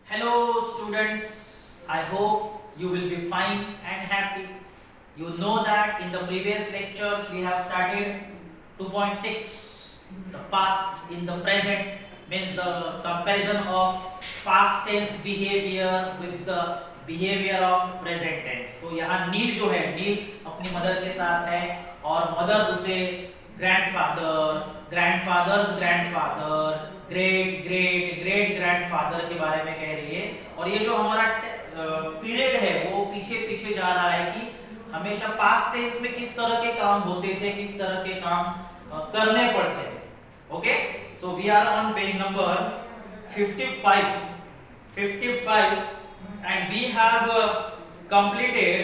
Hello students, I hope you will be fine and happy. You know that in the previous lectures we have started 2.6, the past in the present, means the comparison of past tense behavior with the behavior of present tense. तो यहाँ नील जो है, नील अपनी mother के साथ है और mother उसे grandfather, grandfathers grandfather, great great great grandfather के बारे में कह रही है। और ये जो हमारा पीरियड है वो पीछे पीछे जा रहा है कि हमेशा पास्ट टेंस में किस तरह के काम होते थे, किस तरह के काम करने पड़ते थे। Okay, so we are on page number 55 and we have completed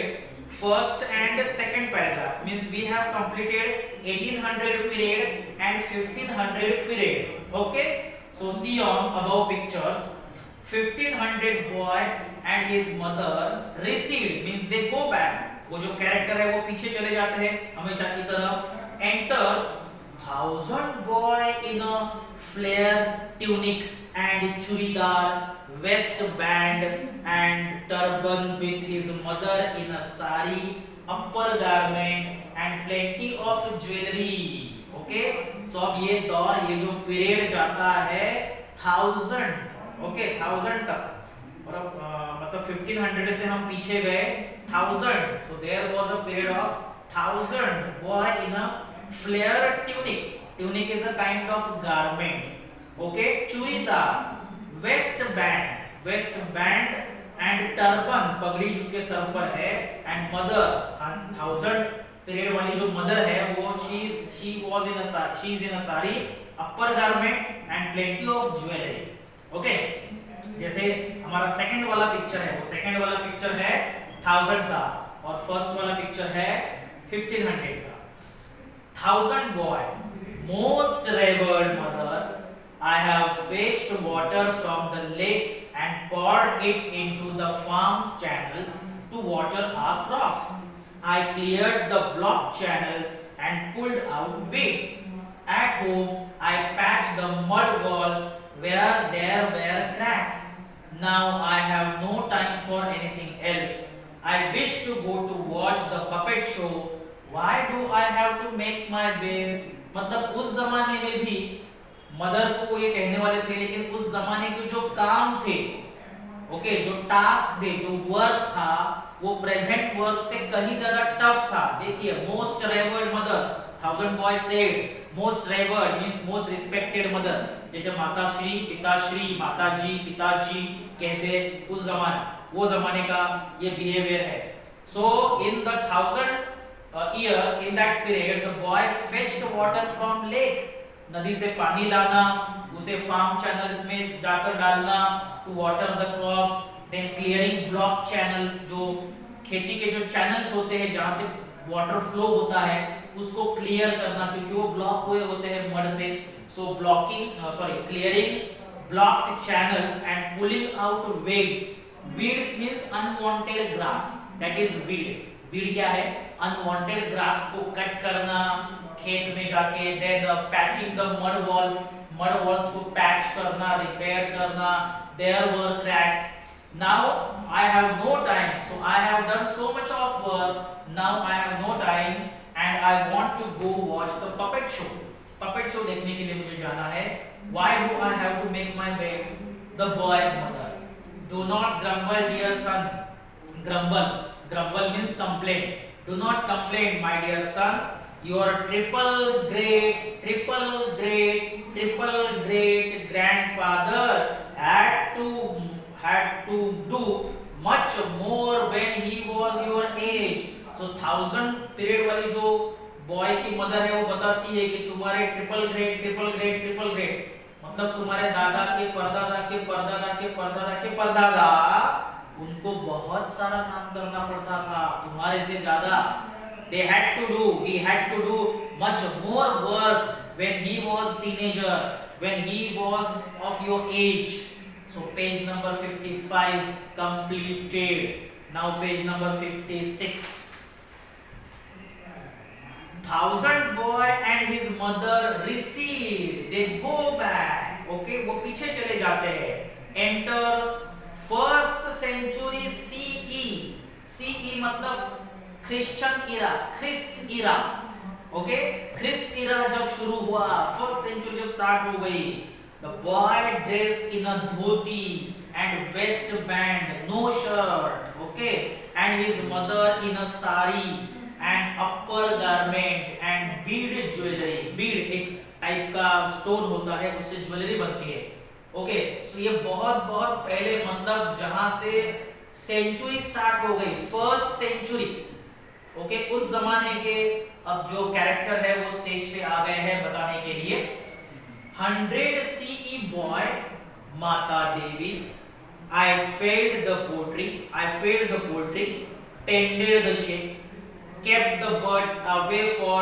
first and second paragraph, means we have completed 1800 period and 1500 period. Okay, so see on above pictures, 1500 boy and his mother recede, means they go back, वो जो character है वो पीछे चले जाते हैं हमेशा की तरह। enters 1000 boy in a flare tunic and churidar waistband and turban with his mother in a sari upper garment and plenty of jewelry. Okay, so अब ये दौर, ये जो पीरियड जाता है 1000, ओके 1000 तक, और अब मतलब 1500 से हम पीछे गए 1000, so there was a period of 1000 boy in a flare tunic, tunic is a kind of garment, okay, churidar, waist band and turban, पगड़ी जिसके सर पर है, एंड मदर, 1000 पीरियड वाली जो मदर है वो she is in a sari, upper garment and plenty of jewellery. Okay, जैसे हमारा सेकंड वाला पिक्चर है, वो सेकंड वाला पिक्चर है 1000 का और फर्स्ट वाला पिक्चर है 1500 का। 1000 boy, most reward mother, I have fetched water from the lake and poured it into the farm channels to water our crops. I cleared the blocked channels and pulled out weeds. At home, I patched the mud walls where there were cracks. Now I have no time for anything else. I wish to go to watch the puppet show. Why do I have to make my bed? मतलब उस जमाने में भी mother को ये कहने वाले थे, लेकिन उस जमाने के जो काम थे, ओके, जो टास्क थे, जो वर्क था, वो प्रेजेंट वर्क से कहीं ज्यादा टफ था। देखिए, most reward mother, 1000 boy said, most reward means most respected mother, जैसे माताश्री, पिताश्री, माताजी, पिताजी कहते उस जमाने, वो जमाने का ये बिहेवियर है। So in the 1000 year, in that period, the boy fetched water from lake, नदी से पानी लाना, उसे फार्म चैनल्स में जाकर डालना, to water the crops, then clearing block channels, जो खेती के जो चैनल्स होते हैं जहां से वाटर फ्लो होता है उसको क्लियर करना, क्योंकि वो ब्लॉक हुए होते हैं मड से। So clearing blocked channels and pulling out weeds, weeds means unwanted grass, that is weed. Weed क्या है? अनवांटेड ग्रास को कट करना खेत में जाके, then patching the mud walls को पैच करना, रिपेयर करना, there were cracks. Now I have no time, so I have done so much of work, now I have no time and I want to go watch the puppet show. Puppet show देखने के लिए मुझे जाना है। Why do I have to make my bed? The boy's mother, do not grumble dear son, grumble means complain, do not complain my dear son, your triple great grandfather had to do much more when he was your age. So 1000 period वाली जो boy की mother है वो बताती है कि तुम्हारे triple great मतलब तुम्हारे दादा के परदादा के परदादा के परदादा के परदादा, उनको बहुत सारा काम करना पड़ता था तुम्हारे से ज्यादा। he had to do much more work when he was teenager, when he was of your age. So page number 55 completed. Now page number 56. 1000 boy and his mother recede, they go back, okay, वो पीछे चले जाते हैं। enters मतलब Christian इरा, ख्रिस्त इरा। Okay, ख्रिस्त इरा जब शुरू हुआ, first century जब स्टार्ट हो गई, the boy dressed in a dhoti and waistband, no shirt, okay, and his mother in a sari and upper garment and bead jewellery. Bead एक टाइप का स्टोन होता है, उससे ज्वेलरी बनती है। ओके, सो ये बहुत बहुत पहले, मतलब जहां से सेंचुरी स्टार्ट हो गई, फर्स्ट सेंचुरी। ओके, उस जमाने के अब जो कैरेक्टर है वो स्टेज पे आ गए हैं बताने के लिए। 100 CE बॉय, माता देवी, I failed the poultry, tended the sheep, kept the birds away for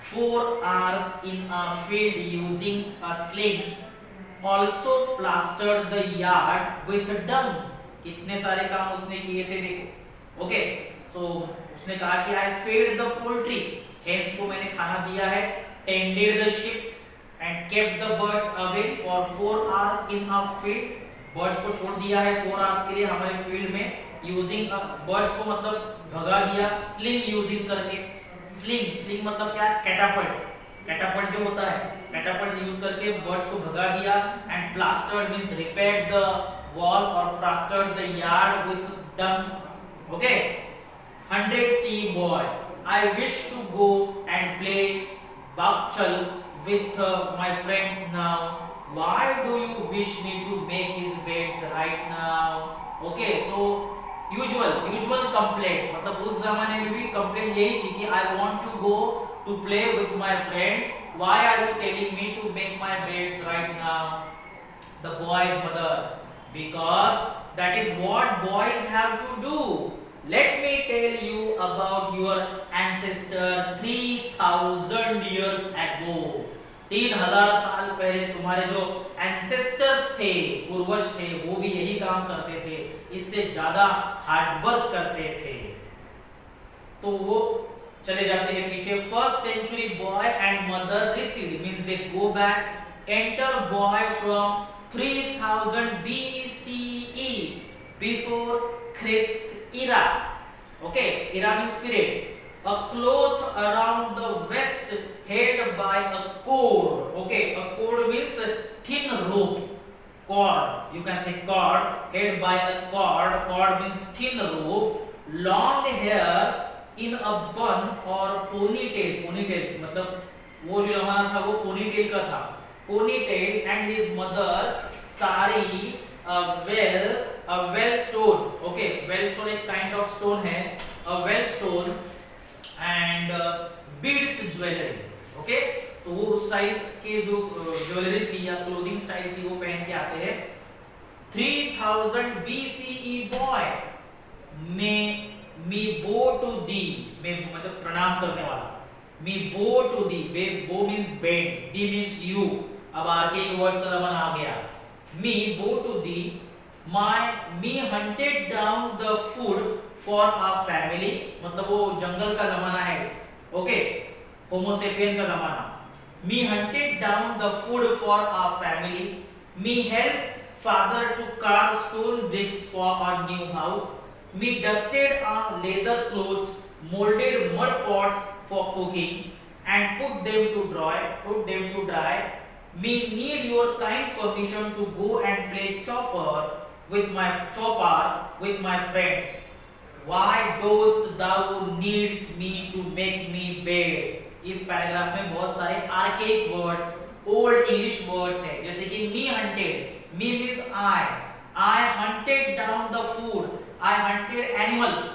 4 hours in a field using a sling, also plastered the yard with dung। कितने सारे काम उसने किए थे देखो। ओके, सो उसने कहा कि I fed the poultry, hens को मैंने खाना दिया है, tended the sheep and kept the birds away for 4 hours in a field, birds को छोड़ दिया है 4 आवर्स के लिए हमारे फील्ड में, यूजिंग बर्ड्स को मतलब भगा दिया, स्लिंग यूजिंग करके। स्लिंग मतलब क्या, कैटापल्ट जो होता है, कैटापल्ट यूज करके बर्ड्स को भगा दिया। And plastered means repaired the wall और plastered the yard with dung. Okay, 100 CE boy, I wish to go and play Baghchal with my friends now, why do you wish me to make his beds right now? Okay, so usual complaint, मतलब उस जमाने में भी complaint यही थी कि I want to go to play with my friends, why are you telling me to make my beds right now? The boy's mother, because that is what boys have to do. Let me tell you about your ancestor 3000 years ago. 3000 साल पहले तुम्हारे जो ancestors थे, पूर्वज थे, वो भी यही काम करते थे, इससे ज्यादा हार्ड वर्क करते थे। तो वो चले जाते हैं पीछे। First century boy and mother received means they go back, enter boy from 3000 BCE, before Christ era. Okay, era means period. A cloth around the waist held by a cord. Okay, a cord means a thin rope. Cord, you can say cord, held by a cord. Cord means thin rope. Long hair in a bun or ponytail. Ponytail मतलब वो जो जमाना था वो ponytail का था। Ponytail and his mother sari, a well stone. Okay, well stone एक kind of stone है। A well stone and beads jewellery. Okay, तो वो उस साइड के जो ज्वेलरी थी या क्लोथिंग स्टाइल थी वो पहन के आते हैं। 3000 BCE बॉय, मी बो टू दी, मैं मतलब प्रणाम करने वाला, मी बो टू दी, बो मींस बेड, दी मींस यू, अब आगे वर्ड्स का जमाना आ गया। मी बो टू दी, me hunted down the food for a family, मतलब वो जंगल का जमाना है। ओके, होमोसेपियन का जमाना। Me hunted down the food for a family, me help father to carve stone bricks for a new house, me dusted a leather clothes, moulded mud pots for cooking and put them to dry, me need your kind permission to go and play chaupar with my friends, why dost thou needs me to make me bed। इस paragraph में बहुत सारे archaic words, old English words हैं, जैसे कि me hunted, me means I hunted down the food, I hunted animals,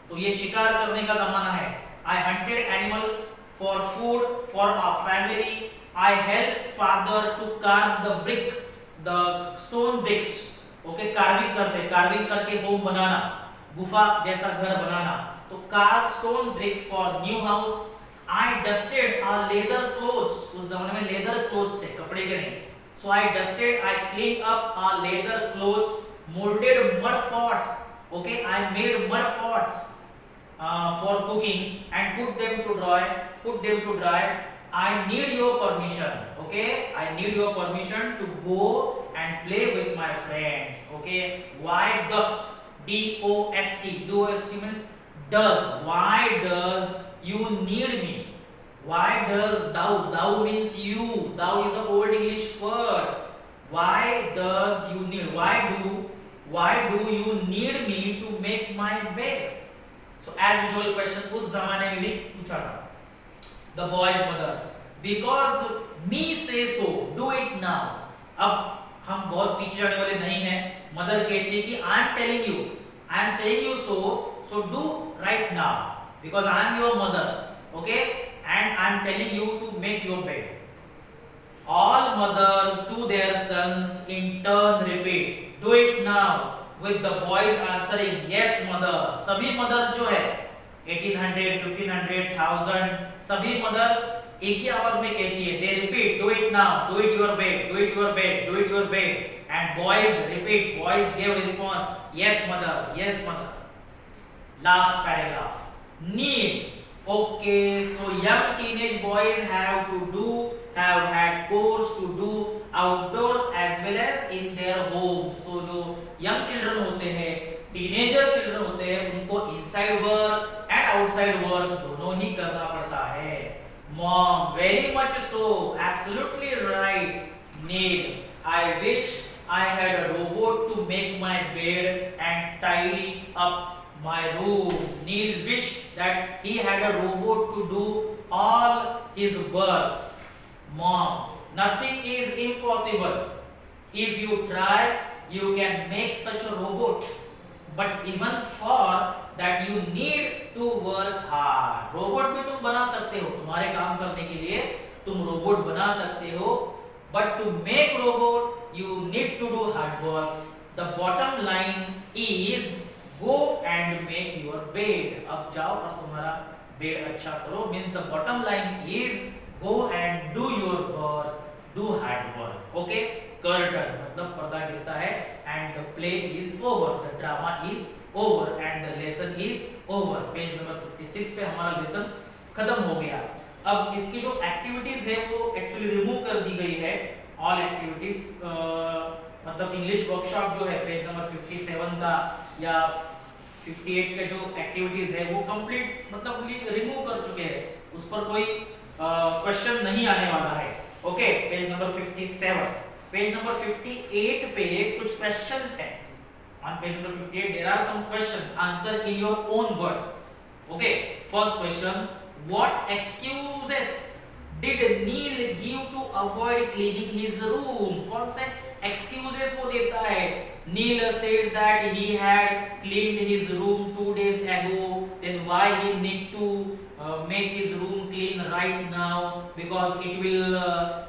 तो ये शिकार करने का जमाना है। I hunted animals for food for our family, I help father to carve the stone bricks. Okay, carving करके होम बनाना, गुफा जैसा घर बनाना, तो carve stone bricks for new house. I dusted a leather clothes, उस जमाने में लेदर क्लोथ्स थे, कपड़े के नहीं, so I dusted, I clean up a leather clothes, moulded mud pots, okay, I made mud pots for cooking and put them to dry, I need your permission, okay, I need your permission to go and play with my friends। Okay, why dust, DOST means does, why does you need me? Why does thou means you, thou is a old English word. Why does you need, why do you need me to make my bed? So as usual question उस जमाने में भी पूछा था. The boy's mother, because me say so, do it now. अब हम बहुत पीछे जाने वाले नहीं हैं. मदर कहती है कि I am telling you, I am saying you so do right now because I am your mother, okay, and I am telling you to make your bed. All mothers to their sons in turn repeat, do it now, with the boys answering yes mother. सभी mothers जो है 1800, 1500, 1000 सभी mothers एक ही आवाज में कहती है. They repeat, do it now, do it your bed, do it your bed, do it your bed. And boys repeat, boys gave response, yes mother, yes mother. Last paragraph. Need. Okay, so young teenage boys have had chores to do outdoors as well as in their homes. So जो young children होते हैं, teenager children होते हैं, उनको inside work and outside work दोनों ही करना पड़ता है. Mom, very much so, absolutely right. Need. I wish I had a robot to make my bed and tidy up my room. Neil wished that he had a robot to do all his works. Mom, nothing is impossible. If you try, you can make such a robot. But even for that you need to work hard. Robot भी तुम बना सकते हो, तुम्हारे काम करने के लिए तुम robot बना सकते हो. But to make robot, you need to do hard work. The bottom line is go and make your bed. अब जाओ और तुम्हारा bed अच्छा करो. Means the bottom line is go and do your work, do hard work. Okay? Curtain मतलब पर्दा गिरता है and the play is over, the drama is over and the lesson is over. Page number 56 पे हमारा lesson खत्म हो गया. अब इसकी जो एक्टिविटीज है वो एक्चुअली रिमूव कर दी गई है. ऑल एक्टिविटीज मतलब इंग्लिश वर्कशॉप जो है पेज नंबर 57 का या 58 का जो एक्टिविटीज है वो कंप्लीट मतलब रिमूव कर चुके हैं. उस पर कोई क्वेश्चन नहीं आने वाला है. Okay, page number 57. Page number 58 पे कुछ क्वेश्चंस हैं. On page number 58 there are some questions. Answer in your own words. Okay, first question, what excuses did Neil give to avoid cleaning his room? कौन से excuses वो देता है? Neil said that he had cleaned his room 2 days ago. Then why he need to make his room clean right now? Because it will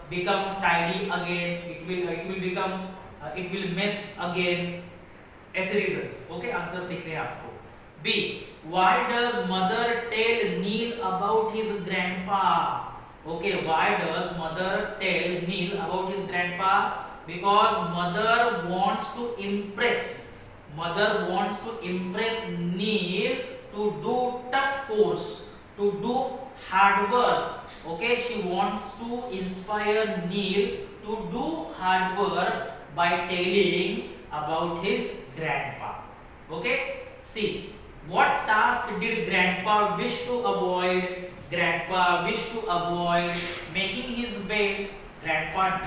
become tidy again. It will mess again. ऐसे reasons. Okay, answers दिख रहे हैं आपको. B. Why does mother tell Neil about his grandpa? Okay, why does mother tell Neil about his grandpa? Because mother wants to impress Neil to do tough course, to do hard work. Okay, she wants to inspire Neil to do hard work by telling about his grandpa. Okay, C. What task did grandpa wish to avoid? Grandpa wished to avoid making his bed. Grandpa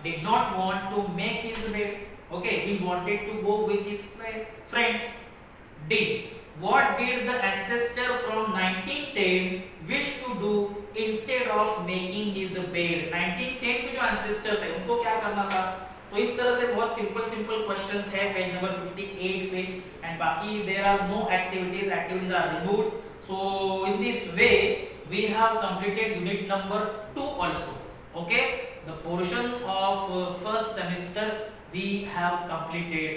did not want to make his bed. Okay, he wanted to go with his friends. D. What did the ancestor from 1910 wish to do instead of making his bed? 1910 के जो ancestors हैं उनको क्या करना था? तो इस तरह से बहुत सिंपल क्वेश्चंस है पेज नंबर 58 पे. एंड बाकी there are no activities are removed. So in this way we have completed unit number 2 also. Okay, the portion of first semester we have completed.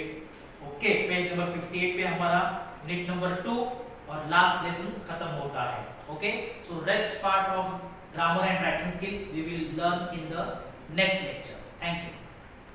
Okay, page number 58 पे हमारा unit number 2 और last lesson खत्म होता है. Okay, so rest part of grammar and writing skill we will learn in the next lecture. Thank you.